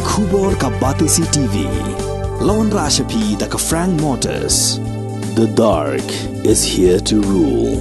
Khubor ka Batisi TV. Lawan Rashapi da ka Frank Motors. The dark is here to rule.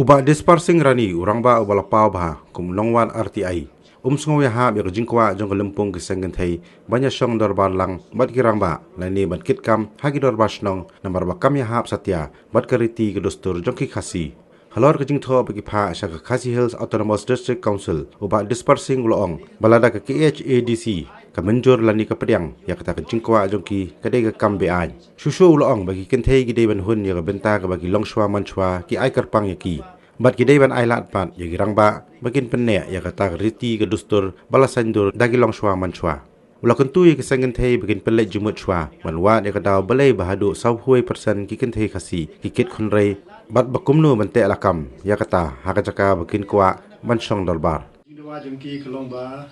Uba dispersing rani urang ba ubala pau bah kum longwan RTI. Sngau ya ha bi jingkwa jong lempung ke sengenthai banya song dorban lang bat kirang ba lani bat kitkam hagi dorba snong nambar ba kam ya ha satya bat kariti ke dostur jong ki khasi. Halor ke jingtho bagi pha sha Khasi Hills Autonomous District Council uba dispersing ulong balada ke KHADC ka menjur lani ka pediang ya kata ke jingkwa jong ki kadai ka kam be an. Shushu ulong bagi kenthai gidai ban hun ya benta ka bagi longshwa manchwa ki ai karpang ya ki. Bat gidai ban ai lat pat ya girang ba bagin penne ya kata riti ke dustur balasandur dagi longshwa manchwa. Ula kentu ya kesangan thai bagin pelai jumut shwa manwa ya kata balai bahadu sau huai persen ki kenthai khasi ki kit khunrai bat bakumnu bante alakam ya kata hakajaka bagin kwa manshong dalbar. Kidawa jengki kelong ba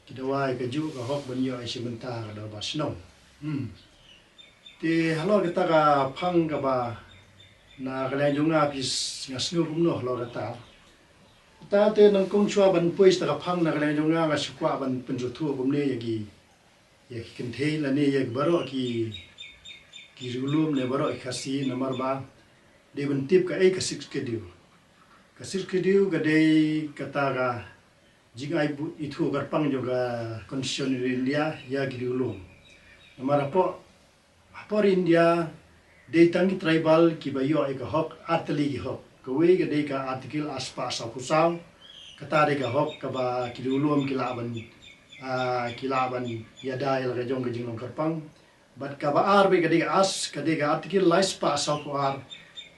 kidawa ke ju ka hok ban yo ai simenta ka dalbar snow. Ti halo kita ka phang ka ba na kalian junga pis ngasnu kumno halo kata. Ta te nang kong chua ban puis ta ka phang na kalian junga nga sukwa ban penjutu kumne yagi ya kinthe la ne yag baro ki rulum ne baro khasi namar ba de ban tip ka ek six schedule ga dei kata ga jingai bu itu gar pang juga condition India ya gi rulum namar apor India de tangi tribal ki bayo ek hok atli gi hok kowe ga dei ka article aspa sa kusau kata de ga hok ka ba ki rulum kilaban ya dai la ga jong ga jinglong karpang bat ka ba arbe ga dei as ka dei ga article lais pa sa ko ar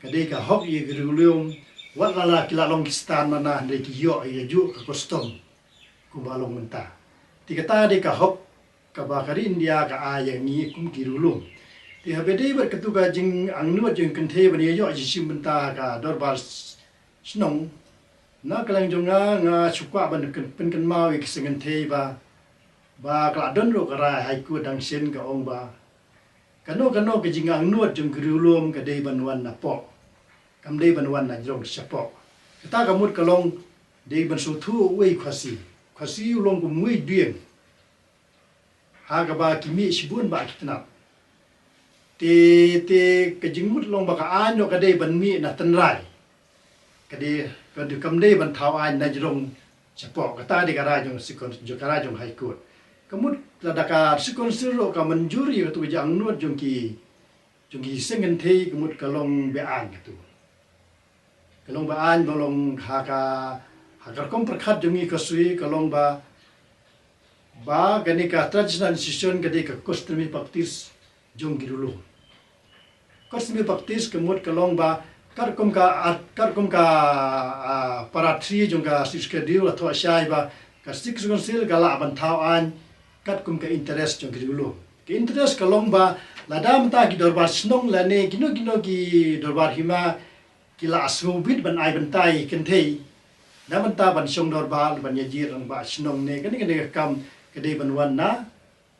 kadeka hok ye gurulum wala kila long kistan mana de ki yo ye ju ka custom ku balong menta tikata de ka hok ka ba kari India ka aya ni kum kirulum ti habede ber ketuga jing angnu jing kenthe bani yo ji sim menta ka dorbar snong na kalang jonga nga chukwa ban pen kan mau ki sengen the ba kala don ro kara hai ku dang sen ka ong ba kano ke jing angnu jing gurulum ka de banwan na po kam dei ban wan na jong sapo kita kamut kalong dei ban su thu wei khasi ulong ku mui dien ha ga ba kimi sibun ba kitna te ke jingmut long ba ka anyo ka dei ban mi na tan rai ka de kam dei ban thau an na jong sapo kata de gara jong sikon jo gara jong hai kut kamut ladaka sikon siro ka manjuri tu jang nuat jong ki sengen thei kamut kalong be an tu kalong ba an bolong haka kom perkhat jungi kasui kalong ba gani ka traditional institution gadi ka customary practice jong girulu customary practice kemut kalong ba karkom ka paratri jong ka schedule atau syai ba ka six konsil gala ban thau an kum ka interest jong girulu ke interest kalong ba ladam ta ki dorbar snong lane gino ki dorbar hima kila asubit ban ai bentai kenthei na benta ban song dorbal ban yajir rang ba snong ne kani kam kade ban wan na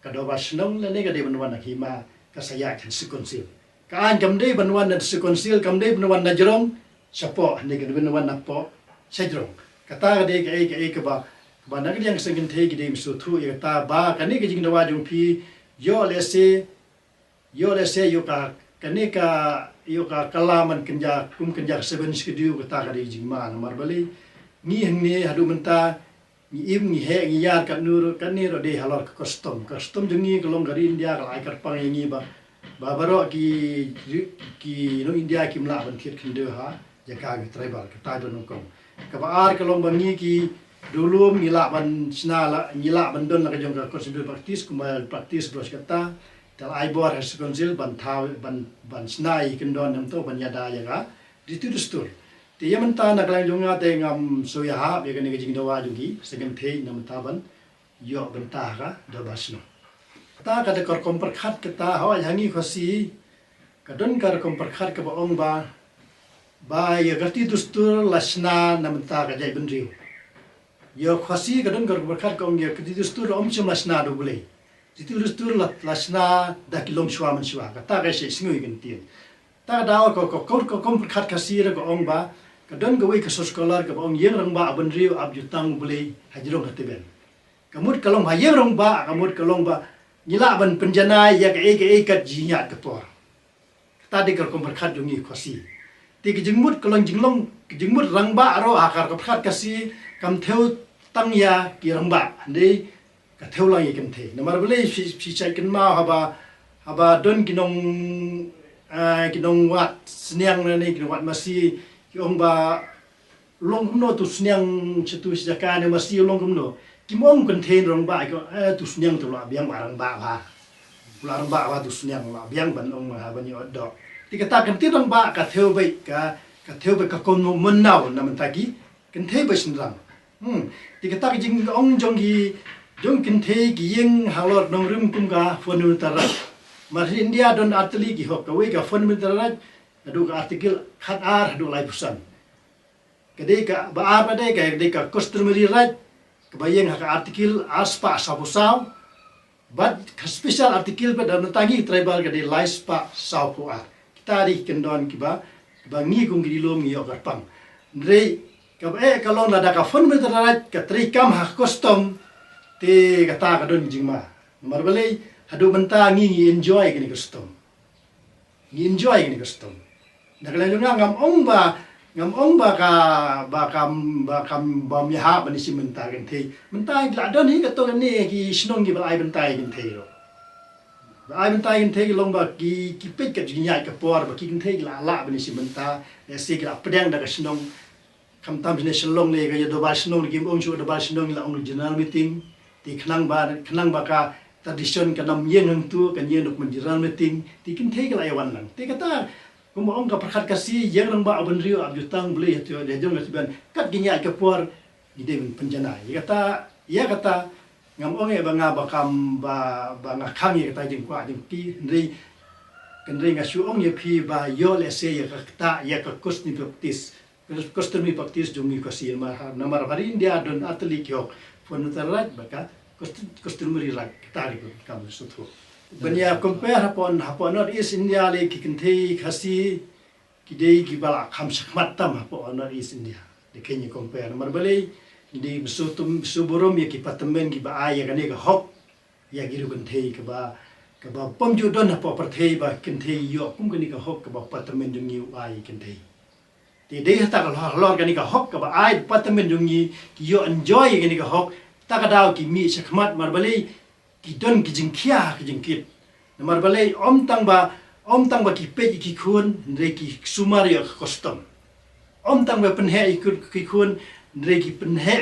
ka do ba snong le ne kade ban wan hima ka saya kan sikonsil ka an kam dei ban wan na sikonsil kam dei ban wan na jrong sapo ne kade ban wan na po sajrong kata kade ka ba na yang sengin thei kide misu thu ya ta ba kani ke jing dawa jung pi yo lese yo ka kani ka yo ka kalaman kenja seven schedule kata kadi jingma nomor bali ni hengni hadu menta ni im ni he ni yar kan nur kan ni ro de halor custom jengi kolong gari India kal ai karpang ngi ba baro ki no India ki mla ban thit khinde ha jaka ki tribal kata don kong ka ba ar kolong bangi ki dulu ngila ban snala ngila ban don la ka jong ka custom practice kumal practice bros kata tal ai bor has konsil ban thau ban snai kendon nam to ban yada ya ga ditu dustur ti yamanta na klang jonga te ngam soya ha be gani jing dawa jugi segen thei nam ta ban yo ban ta ga do basno ta ka de kor kom perkhat kita ha hangi khosi kadon kar kom perkhat ka ba ong ba ya gati dustur lasna nam ta ga jai ban riu yo khosi kadon kar perkhat ka ong ya gati dustur om chum lasna do bule Itu lustur lasna dah kilom shwa man shwa kata ga she singu igin ta daw ko kom khat kasira ko ong ba ka don go we ka so scholar ka ong yeng rang ba abun riu ab jutang bule hajrong hatiben kamut kalong hayem rong ba kamut kalong ba ngila ban penjana ya ke kat jinya ke por tadi kal kom berkhat jungi khosi ti jingmut kalong jingmut rang ba ro akar ka khat kasi kam theu tang ya ki rang ba ndei ka theu lang ye kem the namar bele si chai ken ma haba don kinong wat sniang ni kinong wat masih yung ba long kumno tu sniang chetu sejaka ne masih long kumno kimong contain rong ba ko tu sniang tu la biang barang ba tu sniang la biang ban ong ha ban yo do ti kata kan ti rong ba ka theu bai ka theu bai ka kon mo menau na man tagi kan thei ba sin rang ti kata ki jing ong jong gi jong kan thei gi yeng halot nong rim kum ga fonu tara mar India don atli gi hok ka we ka fonu tara adu ka artikel khat ar adu lai pusan kadai ka ba apa dai ka customary right kebayang hak artikel aspa sabusaw but special artikel pada natangi tribal kadi laispa saupuar kita di kendon kiba bangi kung gilom yo garpang ndre kalau nada ka fon meterat ka trikam hak custom te kata ka don jingma marbale hadu benta ngi enjoy gini custom nakala ngam ong ba kam bam ya ha bani simenta kan thei menta la don hi ka to ni ki snong gi ba ai bentai kan thei ro ba ai bentai kan thei long ba ki pet ka ji nya ka por ba ki kan thei la bani simenta se ki la pedang da ka snong kam tam ne shlong le ga do ba snong gi ong chu do ba snong la ong general meeting ti khnang ba ka tradition ka nam yen hang tu kan yen dok general meeting ti kan thei ka la wan lang ti kata kuma ong ka perkhat kasi yang rang ba aban rio abjutang beli tu dia jong lasiban kat ginya ke por di de penjana ya kata ngam ong e banga bakam ba ngakang ye kata jing kwa jing ti ndri kendri ngasu ong ye phi ba yo le se ye kata ya ka custom practice jongi kasi ma namar hari India don atli kyok fon tarat baka customary right tari ko kam suthu banya compare hapon not is India le kikintei khasi kidei gibala kham sakmat tam hapon not is India de kenya compare marbale di suburum ye kipatemen gi ba ya gane ga hok ya giru kintei ka ba pomju don hapo perthei ba kintei yo kum gani ka hok ka ba patemen jungi ai kintei ti dei hata ka lor gani ka hok ka ba ai patemen jungi ki yo enjoy gani ka hok ta ka daw ki mi sakmat marbale ki don ki jingkia ki jingkit namar balai om tang ba ki pe ki khun ndre ki sumar ya custom om tang ba penhe ki khun ndre ki penhe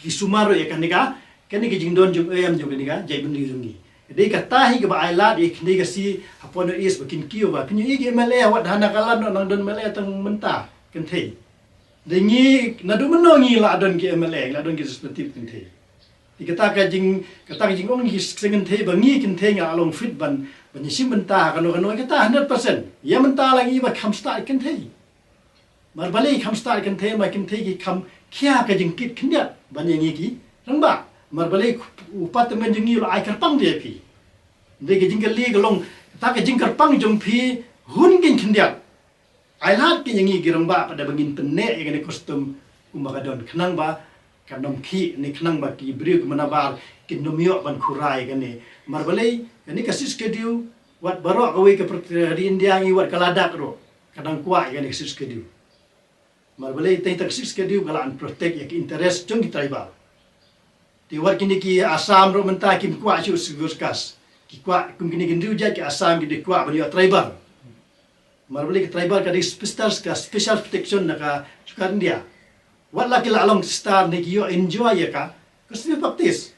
ki sumar ya kanika ki jingdon jung em jung kanika jai bendi jungi dei ka tahi ka ba ailat ik ni ka si hapon is bakin kiyo ba pinyu igi mele wat hana kalan nang don mele tang menta kan thei dengi nadu menongi la don ki mele la don ki seperti kan thei kata jing ong his sengen thei bangi kin thei nga along fit ban sim benta kano kata 100% ya menta lagi ba kham start kan thei mar balai kham start kan thei ma kin thei ki kham khia ka jing kit khnya ban yang gi rang ba mar balai upatemen jing lo ai karpang de pi de ki jing ka li ka long ta ka jing karpang jong pi hun kin khnya ai lat ki yang gi rang ba pada bangin penne ya ne custom umakadon khnang ba kanom ki ni khnang ba ki bri ko manabar kin nomyo ban khurai kan ni marbalai ni ka schedule wat baro ka we ka di India ngi wat kaladak ro kadang kwa ya ni schedule marbalai tai tak schedule galan protect ya ki interest jong ki tribal ti wat kini ki asam ro menta kim kwa chu sigurkas ki kwa kum kini gindu ja ki asam ki di kwa ban yo tribal marbalai ki tribal ka di special protection na ka sukar India wala kila along star ni yo enjoy ya ka kasi practice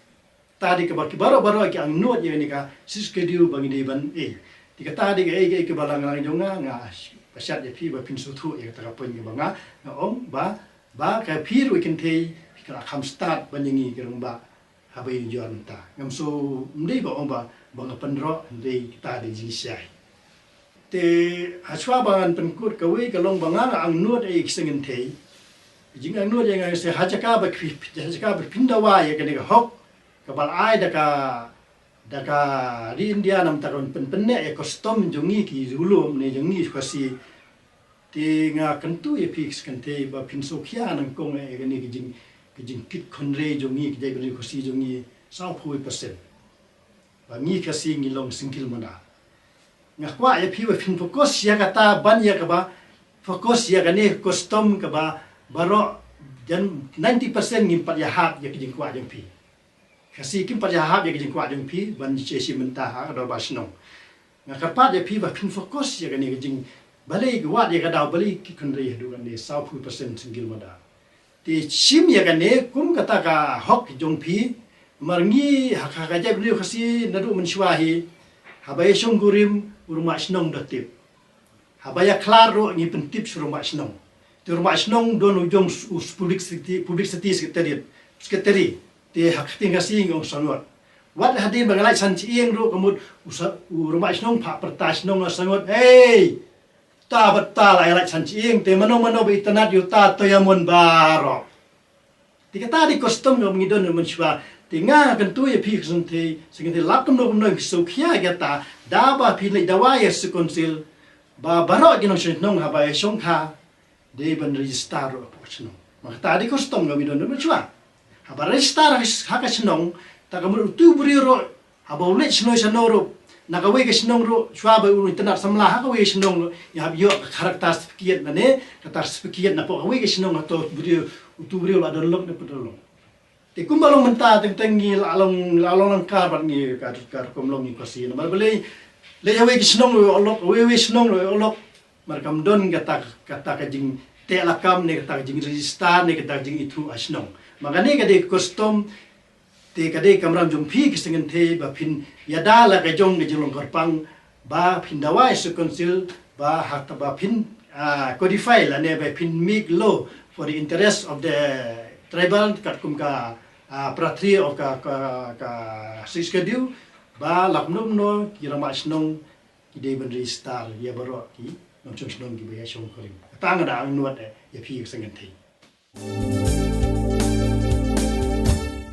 tadi ka baro ki ang nuot ya ni ka schedule bang ni ban ti ka tadi ka ke balang lang jonga nga pasat ya pi ba pin su thu ya ta ka pon nga nga om ba ka pi ru kin thei ka kham start ban ni ki rong ba ha ba yu jon ta ngam so mdei ba om ba bang pan ro ndei ta de ji sai te hachwa ban pen kut ka we ka long banga ang nuot kisengin thei jing ang nuot yang se hajaka ba pindawa ya ka ni ka hok kabal ai daka di India nam taron penne ya custom jongi ki zulum ne jongi khasi ti nga kantu ya fix kante ba pinso khia nang kong e ni ki jing kit khonre jongi ki jai khasi jongi 20%. Bangi kasi ngilong singkil mana. Ngakwa ya piwa fin fokus ya kata ban ya kaba fokus ya kane custom kaba baro dan 90% ngimpat ya hab ya kijing kwa jeng pi. Kasi kimpat ya hab ya kijing kwa jeng pi ban cesi mentah ha do basno. Ngakapat ya piwa fin fokus ya kane kijing balai gwa ya kada balai kikundri du kane 20% singkil mana. Ti sim ya kane kum kata ka hok jong pi marngi hakakaja beliau kasi nadu mensyuahi habaya syunggurim rumah senong datip habaya klaro ni pentip rumah senong tu rumah senong don ujung public city sekretari ti hak tingasi ngong sangot wat hadin bangalai sanchieng ro kemud rumah senong pak pertas nong sangot hey ta betal ai lai sanchieng te mano be tanat yuta toyamon baro dikata di kostum ngom ngidon mensyua tinga kentu ya pi sente sengente lap no sukhia gata daba pi le dawa ya sekonsil ba baro ginong shnong haba ya shongkha de ban register ro pochno makta di kostom ngami don no chwa haba register haka shnong ta kamur tu buri ro haba ule shnoi sanoro nagawe ke shnong ro chwa ba uru internet samla haka we shnong ya yo karakter spikiet nane karakter spikiet na po we ke shnong to buri tu buri la don lok de pedolong ti kumbalong menta tengi lalong langkar ban ngi kar kumlong ni kosi no mar bele le yawe kisnong lo olok we snong lo olok mar kam don kata ka jing te lakam ne kata jing register ne kata jing itu asnong magane ka de custom te ka de kamram jong phi kisingen te ba phin yada la ka jong ne jilong korpang ba phin dawai su konsil ba hak ba phin codify la ne ba phin make law for the interest of the tribal kat kum ka pratri of ka schedule ba laknum no kirama snong ki de ban register ya baro ki nom chung snong ki ba ya shong korim tang da ang nuat ya phi sangan thei